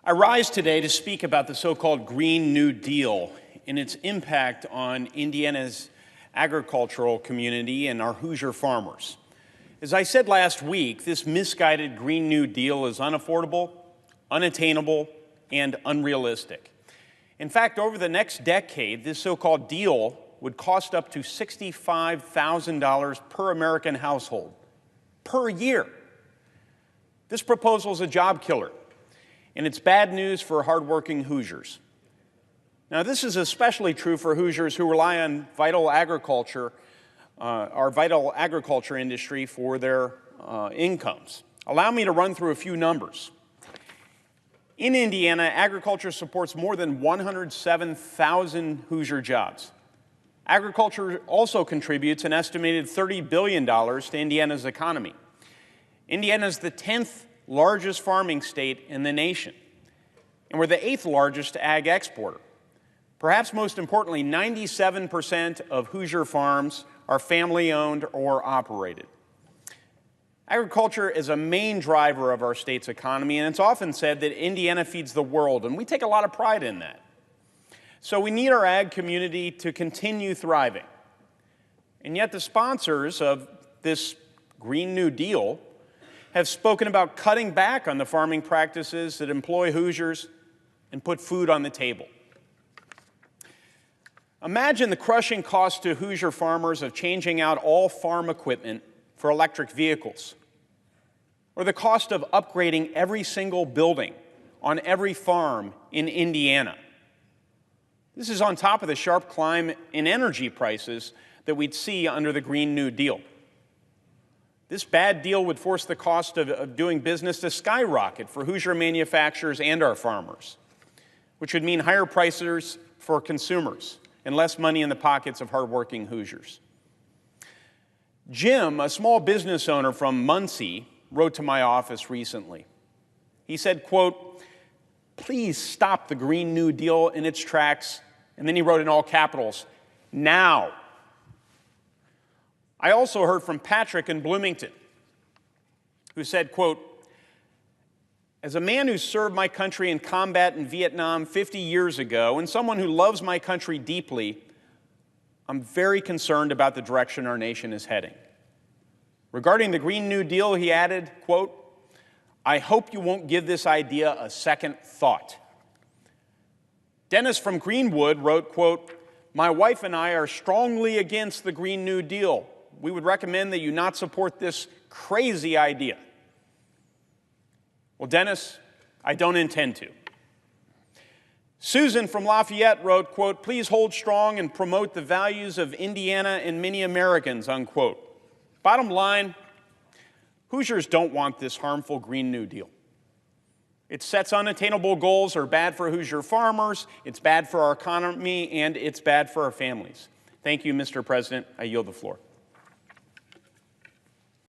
I rise today to speak about the so-called Green New Deal and its impact on Indiana's agricultural community and our Hoosier farmers. As I said last week, this misguided Green New Deal is unaffordable, unattainable, and unrealistic. In fact, over the next decade, this so-called deal would cost up to $65,000 per American household per year. This proposal is a job killer, and it's bad news for hardworking Hoosiers. Now, this is especially true for Hoosiers who rely on our vital agriculture industry for their incomes. Allow me to run through a few numbers. In Indiana, agriculture supports more than 107,000 Hoosier jobs. Agriculture also contributes an estimated $30 billion to Indiana's economy. Indiana is the 10th largest farming state in the nation, and we're the 8th largest ag exporter. Perhaps most importantly, 97% of Hoosier farms are family-owned or operated. Agriculture is a main driver of our state's economy, and it's often said that Indiana feeds the world, and we take a lot of pride in that. So we need our ag community to continue thriving. And yet the sponsors of this Green New Deal have spoken about cutting back on the farming practices that employ Hoosiers and put food on the table. Imagine the crushing cost to Hoosier farmers of changing out all farm equipment for electric vehicles, or the cost of upgrading every single building on every farm in Indiana. This is on top of the sharp climb in energy prices that we'd see under the Green New Deal. This bad deal would force the cost of doing business to skyrocket for Hoosier manufacturers and our farmers, which would mean higher prices for consumers and less money in the pockets of hardworking Hoosiers. Jim, a small business owner from Muncie, wrote to my office recently. He said, quote, "Please stop the Green New Deal in its tracks," and then he wrote in all capitals, "now." I also heard from Patrick in Bloomington, who said, quote, "As a man who served my country in combat in Vietnam 50 years ago, and someone who loves my country deeply, I'm very concerned about the direction our nation is heading." Regarding the Green New Deal, he added, quote, "I hope you won't give this idea a second thought." Dennis from Greenwood wrote, quote, "My wife and I are strongly against the Green New Deal. We would recommend that you not support this crazy idea." Well, Dennis, I don't intend to. Susan from Lafayette wrote, quote, "Please hold strong and promote the values of Indiana and many Americans," unquote. Bottom line, Hoosiers don't want this harmful Green New Deal. It sets unattainable goals, are bad for Hoosier farmers, it's bad for our economy, and it's bad for our families. Thank you, Mr. President. I yield the floor.